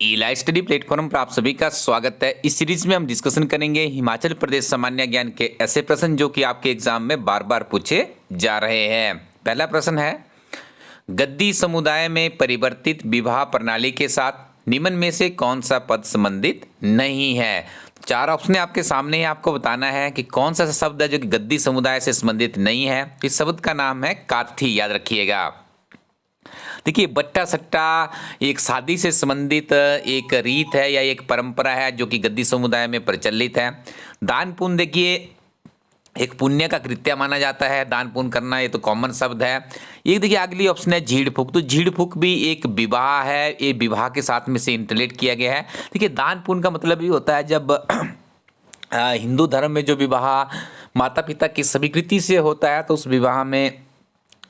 ई live study platform पर आप सभी का स्वागत है। इस सीरीज में हम डिस्कशन करेंगे हिमाचल प्रदेश सामान्य ज्ञान के ऐसे प्रश्न जो कि आपके एग्जाम में बार बार पूछे जा रहे हैं। पहला प्रश्न है, गद्दी समुदाय में परिवर्तित विवाह प्रणाली के साथ निम्न में से कौन सा पद संबंधित नहीं है। चार ऑप्शन आपके सामने है, आपको बताना है कि कौन सा शब्द है जो कि गद्दी समुदाय से संबंधित नहीं है। इस शब्द का नाम है काथी, याद रखिएगा। देखिए, बट्टा सट्टा एक शादी से संबंधित एक रीत है या एक परंपरा है जो कि गद्दी समुदाय में प्रचलित है। दान पुण्य, देखिए, एक पुण्य का कृत्य माना जाता है। दान पुण्य करना ये तो कॉमन शब्द है। एक देखिए अगली ऑप्शन है झीड़ फूक, तो झीड़ फूक भी एक विवाह है, ये विवाह के साथ में से इंटरलेट किया गया है। देखिए, दान पुण्य का मतलब ये होता है जब हिंदू धर्म में जो विवाह माता पिता की स्वीकृति से होता है तो उस विवाह में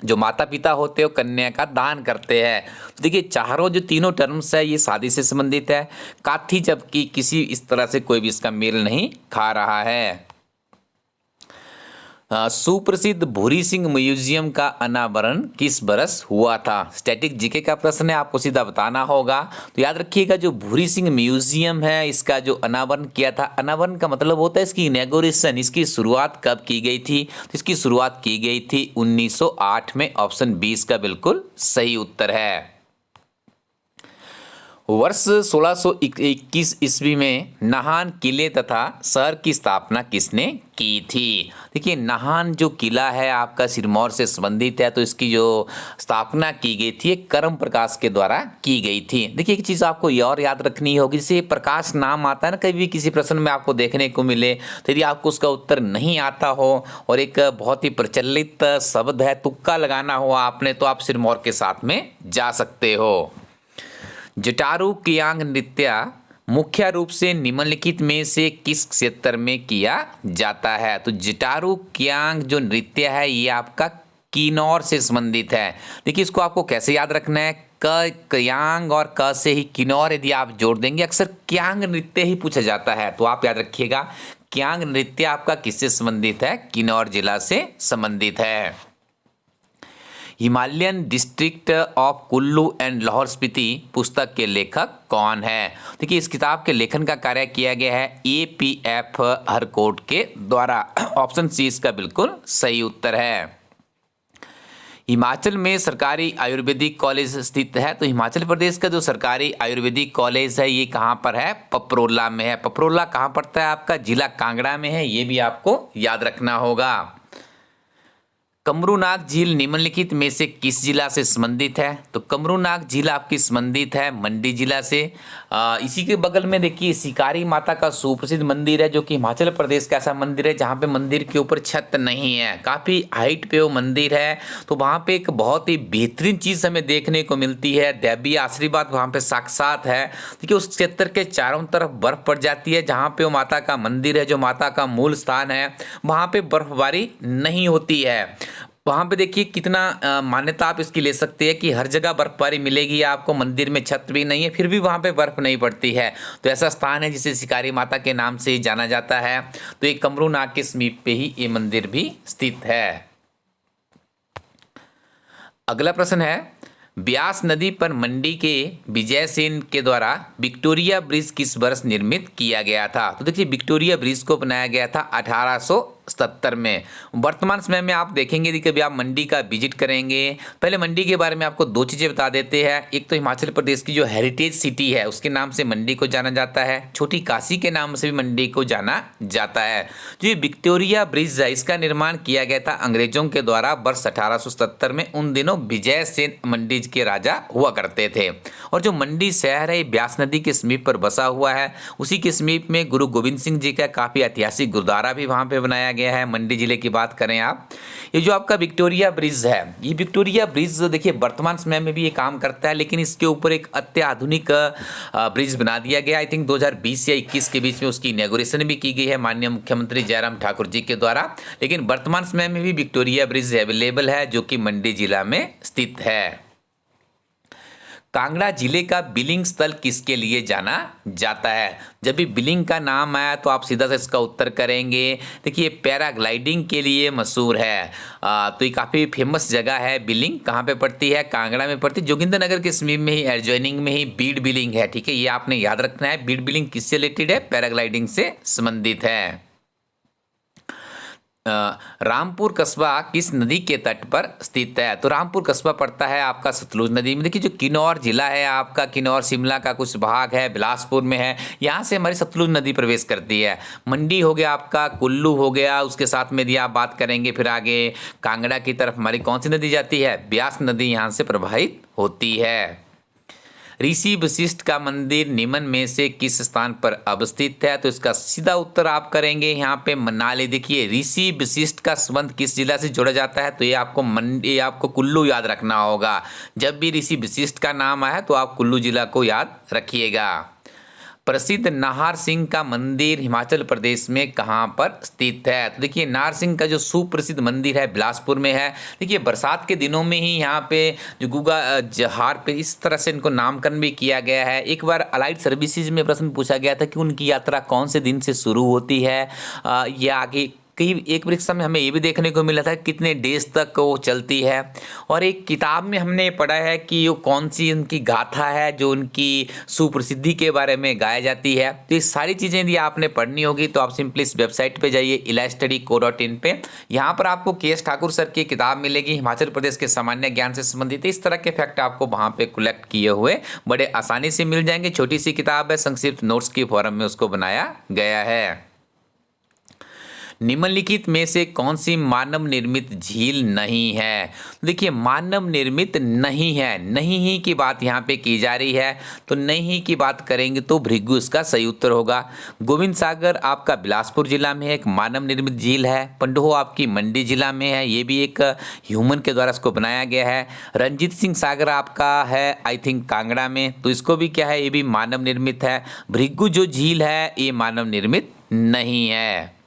जो माता पिता होते हैं वो कन्या का दान करते हैं। तो देखिए, चारों जो तीनों टर्म्स है ये शादी से संबंधित है। काथी जबकि किसी इस तरह से कोई भी इसका मेल नहीं खा रहा है। सुप्रसिद्ध भूरी सिंह म्यूजियम का अनावरण किस बरस हुआ था। स्टैटिक जीके का प्रश्न है, आपको सीधा बताना होगा। तो याद रखिएगा, जो भूरी सिंह म्यूजियम है इसका जो अनावरण किया था, अनावरण का मतलब होता है इसकी इनॉग्रेशन, इसकी शुरुआत कब की गई थी। तो इसकी शुरुआत की गई थी 1908 में। ऑप्शन 20 का बिल्कुल सही उत्तर है। वर्ष 1621 ईस्वी में नाहन किले तथा शहर की स्थापना किसने की थी। देखिए, नाहन जो किला है आपका सिरमौर से संबंधित है, तो इसकी जो स्थापना की गई थी कर्म प्रकाश के द्वारा की गई थी। देखिए, एक चीज़ आपको ये और याद रखनी होगी, जैसे प्रकाश नाम आता है ना, कभी भी किसी प्रश्न में आपको देखने को मिले, तो यदि आपको उसका उत्तर नहीं आता हो और एक बहुत ही प्रचलित शब्द है, तुक्का लगाना हो आपने, तो आप सिरमौर के साथ में जा सकते हो। जटारू कियांग नृत्य मुख्य रूप से निम्नलिखित में से किस क्षेत्र में किया जाता है। तो जटारू कियांग जो नृत्य है ये आपका किन्नौर से संबंधित है। देखिए, इसको आपको कैसे याद रखना है, क्यांग और क से ही किन्नौर यदि आप जोड़ देंगे, अक्सर क्यांग नृत्य ही पूछा जाता है, तो आप याद रखिएगा क्यांग नृत्य आपका किससे संबंधित है, किन्नौर जिला से संबंधित है। Himalayan district of Kullu and Lahaul Spiti पुस्तक के लेखक कौन है। देखिए, इस किताब के लेखन का कार्य किया गया है APF हरकोट के द्वारा। ऑप्शन सी इसका बिल्कुल सही उत्तर है। हिमाचल में सरकारी आयुर्वेदिक कॉलेज स्थित है। तो हिमाचल प्रदेश का जो सरकारी आयुर्वेदिक कॉलेज है ये कहाँ पर है, पपरोला में है। पपरोला कहाँ पड़ता है आपका, जिला कांगड़ा में है, ये भी आपको याद रखना होगा। कमरूनाग झील निम्नलिखित में से किस जिला से संबंधित है। तो कमरूनाग झील आपकी संबंधित है मंडी जिला से। इसी के बगल में देखिए शिकारी माता का सुप्रसिद्ध मंदिर है जो कि हिमाचल प्रदेश का ऐसा मंदिर है जहाँ पे मंदिर के ऊपर छत नहीं है, काफ़ी हाइट पे वो मंदिर है। तो वहाँ पे एक बहुत ही बेहतरीन चीज़ हमें देखने को मिलती है, दैवीय आशीर्वाद वहाँ पे साक्षात है। देखिए, उस क्षेत्र के चारों तरफ बर्फ पड़ जाती है, जहाँ पे वो माता का मंदिर है, जो माता का मूल स्थान है, वहाँ पे बर्फबारी नहीं होती है। वहाँ पे देखिए कितना मान्यता आप इसकी ले सकते हैं कि हर जगह बर्फबारी मिलेगी आपको, मंदिर में छत भी नहीं है फिर भी वहाँ पे बर्फ नहीं पड़ती है। तो ऐसा स्थान है जिसे शिकारी माता के नाम से जाना जाता है। तो ये कमरूनाग के समीप पे ही ये मंदिर भी स्थित है। अगला प्रश्न है, ब्यास नदी पर मंडी के विजय सेन के द्वारा विक्टोरिया ब्रिज किस वर्ष निर्मित किया गया था। तो देखिए, विक्टोरिया ब्रिज को बनाया गया था 1870 में। वर्तमान समय में आप देखेंगे कि कभी आप मंडी का विजिट करेंगे, पहले मंडी के बारे में आपको दो चीज़ें बता देते हैं। एक तो हिमाचल प्रदेश की जो हेरिटेज सिटी है उसके नाम से मंडी को जाना जाता है, छोटी काशी के नाम से भी मंडी को जाना जाता है। जो ये विक्टोरिया ब्रिज है इसका निर्माण किया गया था अंग्रेजों के द्वारा वर्ष 1870 में। उन दिनों विजय सेन मंडी के राजा हुआ करते थे। और जो मंडी शहर है ब्यास नदी के समीप पर बसा हुआ है। उसी के समीप में गुरु गोविंद सिंह जी का काफ़ी ऐतिहासिक गुरुद्वारा भी वहाँ पे बनाया गया है। मंडी जिले की बात करें आप, ये जो आपका विक्टोरिया ब्रिज है, ये विक्टोरिया ब्रिज देखिए वर्तमान समय में भी ये काम करता है, लेकिन इसके ऊपर एक अत्याधुनिक ब्रिज बना दिया गया। आई थिंक 2020 या 21 के बीच में उसकी इनॉग्रेशन भी की गई है माननीय मुख्यमंत्री जयराम ठाकुर जी के द्वारा। लेकिन वर्तमान समय में भी विक्टोरिया ब्रिज अवेलेबल है जो कि मंडी जिला में स्थित है। कांगड़ा जिले का बिलिंग स्थल किसके लिए जाना जाता है? जब भी बिलिंग का नाम आया तो आप सीधा से इसका उत्तर करेंगे। देखिए पैराग्लाइडिंग के लिए मशहूर है। तो ये काफ़ी फेमस जगह है। बिलिंग कहाँ पे पड़ती है? कांगड़ा में पड़ती है। जोगिंदरनगर के समीप में ही एडजॉइनिंग में ही बीड बिलिंग है। ठीक है, ये आपने याद रखना है। बीड बिलिंग किससे रिलेटेड है? पैराग्लाइडिंग से संबंधित है। रामपुर कस्बा किस नदी के तट पर स्थित है? तो रामपुर कस्बा पड़ता है आपका सतलुज नदी में। देखिए जो किन्नौर जिला है आपका, किन्नौर शिमला का कुछ भाग है, बिलासपुर में है, यहाँ से हमारी सतलुज नदी प्रवेश करती है। मंडी हो गया आपका, कुल्लू हो गया, उसके साथ में यदि आप बात करेंगे फिर आगे कांगड़ा की तरफ हमारी कौन सी नदी जाती है? ब्यास नदी यहाँ से प्रवाहित होती है। ऋषि वशिष्ठ का मंदिर निम्न में से किस स्थान पर अवस्थित है? तो इसका सीधा उत्तर आप करेंगे यहाँ पे मनाली। देखिए ऋषि वशिष्ठ का संबंध किस जिला से जोड़ा जाता है? तो ये आपको कुल्लू याद रखना होगा। जब भी ऋषि वशिष्ठ का नाम आया तो आप कुल्लू जिला को याद रखिएगा। प्रसिद्ध नाहर सिंह का मंदिर हिमाचल प्रदेश में कहाँ पर स्थित है? तो देखिए नाहर सिंह का जो सुप्रसिद्ध मंदिर है बिलासपुर में है। देखिए बरसात के दिनों में ही यहाँ पे जो गुगा जहार पे इस तरह से इनको नामकरण भी किया गया है। एक बार अलाइड सर्विसेज में प्रश्न पूछा गया था कि उनकी यात्रा कौन से दिन से शुरू होती है या आगे कई एक परीक्षा में हमें ये भी देखने को मिला था कितने डेज तक वो चलती है। और एक किताब में हमने पढ़ा है कि वो कौन सी उनकी गाथा है जो उनकी सुप्रसिद्धि के बारे में गाया जाती है। तो ये सारी चीज़ें यदि आपने पढ़नी होगी तो आप सिंपली इस वेबसाइट पे जाइए elstudy.co.in पे। यहाँ पर आपको के.एस. ठाकुर सर की किताब मिलेगी हिमाचल प्रदेश के सामान्य ज्ञान से संबंधित। इस तरह के फैक्ट आपको वहाँ पे कलेक्ट किए हुए बड़े आसानी से मिल जाएंगे। छोटी सी किताब है, संक्षिप्त नोट्स की फॉर्म में उसको बनाया गया है। निम्नलिखित में से कौन सी मानव निर्मित झील नहीं है? देखिए मानव निर्मित नहीं है, नहीं ही की बात यहाँ पे की जा रही है। तो नहीं की बात करेंगे तो भृगु इसका सही उत्तर होगा। गोविंद सागर आपका बिलासपुर जिला में है, एक मानव निर्मित झील है। पंडोह आपकी मंडी जिला में है, ये भी एक ह्यूमन के द्वारा इसको बनाया गया है। रंजीत सिंह सागर आपका है आई थिंक कांगड़ा में, तो इसको भी क्या है, ये भी मानव निर्मित है। भृगु जो झील है ये मानव निर्मित नहीं है।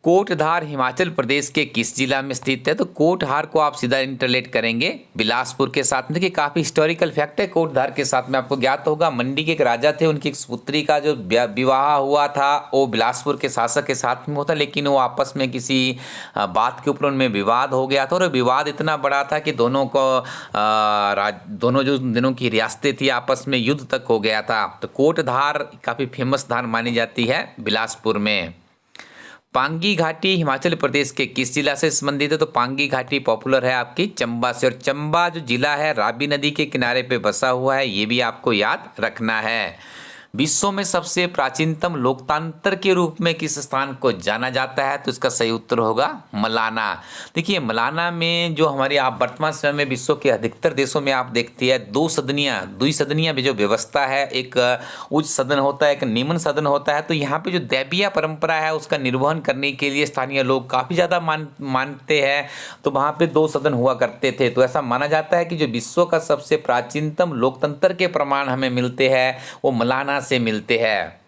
कोटधार हिमाचल प्रदेश के किस जिला में स्थित है? तो कोटधार को आप सीधा इंटरलेट करेंगे बिलासपुर के साथ में। देखिए काफ़ी हिस्टोरिकल फैक्ट है कोटधार के साथ में। आपको ज्ञात होगा मंडी के एक राजा थे, उनकी एक पुत्री का जो विवाह हुआ था वो बिलासपुर के शासक के साथ में होता, लेकिन वो आपस में किसी बात के ऊपर उनमें विवाद हो गया था और विवाद इतना बड़ा था कि दोनों जो दिनों की रियासतें थी आपस में युद्ध तक हो गया था। तो कोटधार काफ़ी फेमस धार मानी जाती है बिलासपुर में। पांगी घाटी हिमाचल प्रदेश के किस जिला से संबंधित है? तो पांगी घाटी पॉपुलर है आपकी चंबा से, और चंबा जो जिला है रावी नदी के किनारे पे बसा हुआ है, ये भी आपको याद रखना है। विश्व में सबसे प्राचीनतम लोकतंत्र के रूप में किस स्थान को जाना जाता है? तो इसका सही उत्तर होगा मलाना। देखिए मलाना में जो हमारी आप वर्तमान समय में विश्व के अधिकतर देशों में आप देखती है द्विसदनीय जो व्यवस्था है, एक उच्च सदन होता है, एक निम्न सदन होता है। तो यहाँ पे जो दैवीय परंपरा है उसका निर्वहन करने के लिए स्थानीय लोग काफ़ी ज़्यादा मानते हैं, तो वहाँ पे 2 सदन हुआ करते थे। तो ऐसा माना जाता है कि जो विश्व का सबसे प्राचीनतम लोकतंत्र के प्रमाण हमें मिलते हैं वो मलाना से मिलते हैं।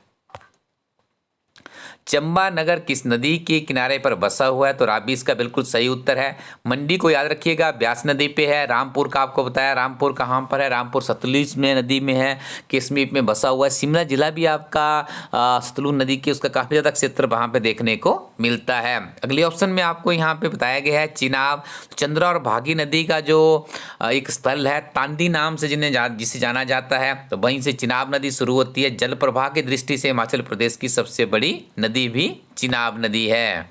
चंबा नगर किस नदी के किनारे पर बसा हुआ है? तो रावी इसका बिल्कुल सही उत्तर है। मंडी को याद रखिएगा ब्यास नदी पे है। रामपुर का आपको बताया, रामपुर कहाँ पर है? रामपुर सतलुज में नदी में है, के समीप में बसा हुआ है। शिमला जिला भी आपका सतलुज नदी के उसका काफ़ी ज़्यादा क्षेत्र वहाँ पे देखने को मिलता है। अगले ऑप्शन में आपको यहाँ पे बताया गया है चिनाब। चंद्रा और भागी नदी का जो एक स्थल है तांदी नाम से जिसे जाना जाता है, तो वहीं से चिनाब नदी शुरू होती है। जल प्रवाह की दृष्टि से हिमाचल प्रदेश की सबसे बड़ी नदी भी चिनाब नदी है।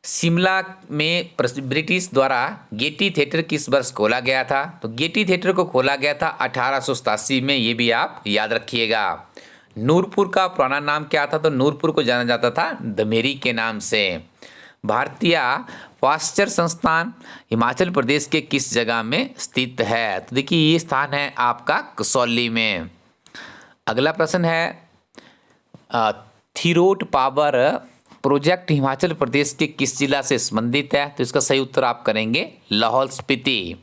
शिमला में ब्रिटिश द्वारा गेटी थिएटर किस वर्ष खोला गया था? तो गेटी थिएटर को खोला गया था 1887 में, ये भी आप याद रखिएगा। नूरपुर का पुराना नाम क्या था? तो नूरपुर को जाना जाता था धमेरी के नाम से। भारतीय पाश्चर संस्थान हिमाचल प्रदेश के किस जगह में स्थित है? तो देखिए ये स्थान है आपका कसौली में। अगला प्रश्न है थिरोट पावर प्रोजेक्ट हिमाचल प्रदेश के किस जिला से संबंधित है? तो इसका सही उत्तर आप करेंगे लाहौल स्पीति।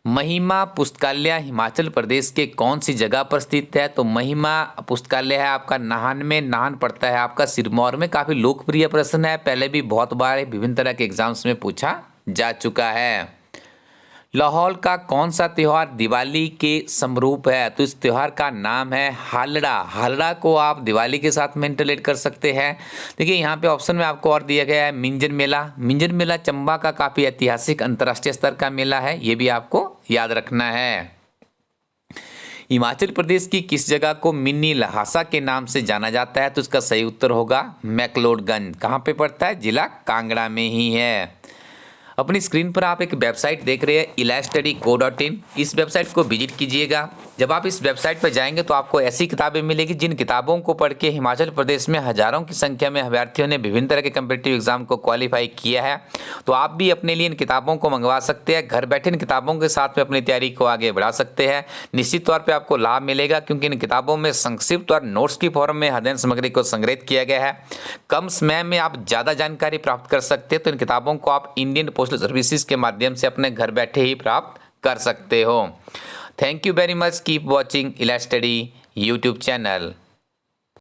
महिमा पुस्तकालय हिमाचल प्रदेश के कौन सी जगह पर स्थित है? तो महिमा पुस्तकालय है आपका नाहन में, नाहन पड़ता है आपका सिरमौर में। काफ़ी लोकप्रिय प्रश्न है, पहले भी बहुत बार विभिन्न तरह के एग्जाम्स में पूछा जा चुका है। लाहौल का कौन सा त्यौहार दिवाली के समरूप है? तो इस त्यौहार का नाम है हालड़ा। हालड़ा को आप दिवाली के साथ में इंटरलेट कर सकते हैं। देखिए यहाँ पे ऑप्शन में आपको और दिया गया है मिंजर मेला। मिंजर मेला चंबा का काफ़ी ऐतिहासिक अंतर्राष्ट्रीय स्तर का मेला है, ये भी आपको याद रखना है। हिमाचल प्रदेश की किस जगह को मिनी लहासा के नाम से जाना जाता है? तो इसका सही उत्तर होगा मैक्लोडगंज। कहाँ पे पड़ता है? जिला कांगड़ा में ही है। अपनी स्क्रीन पर आप एक वेबसाइट देख रहे हैं ilastudy.co.in। इस वेबसाइट को विजिट कीजिएगा। जब आप इस वेबसाइट पर जाएंगे तो आपको ऐसी किताबें मिलेगी जिन किताबों को पढ़ के हिमाचल प्रदेश में हजारों की संख्या में अभ्यर्थियों ने विभिन्न तरह के कम्पिटिटिव एग्जाम को क्वालिफाई किया है। तो आप भी अपने लिए इन किताबों को मंगवा सकते हैं। घर बैठे इन किताबों के साथ में अपनी तैयारी को आगे बढ़ा सकते हैं। निश्चित तौर पर आपको लाभ मिलेगा क्योंकि इन किताबों में संक्षिप्त और नोट्स की फॉर्म में अध्ययन सामग्री को संग्रहित किया गया है। कम समय में आप ज़्यादा जानकारी प्राप्त कर सकते हैं। तो इन किताबों को आप इंडियन पोस्टल सर्विसेज के माध्यम से अपने घर बैठे ही प्राप्त कर सकते हो। Thank you very much. Keep watching इलास्टडी यूट्यूब चैनल।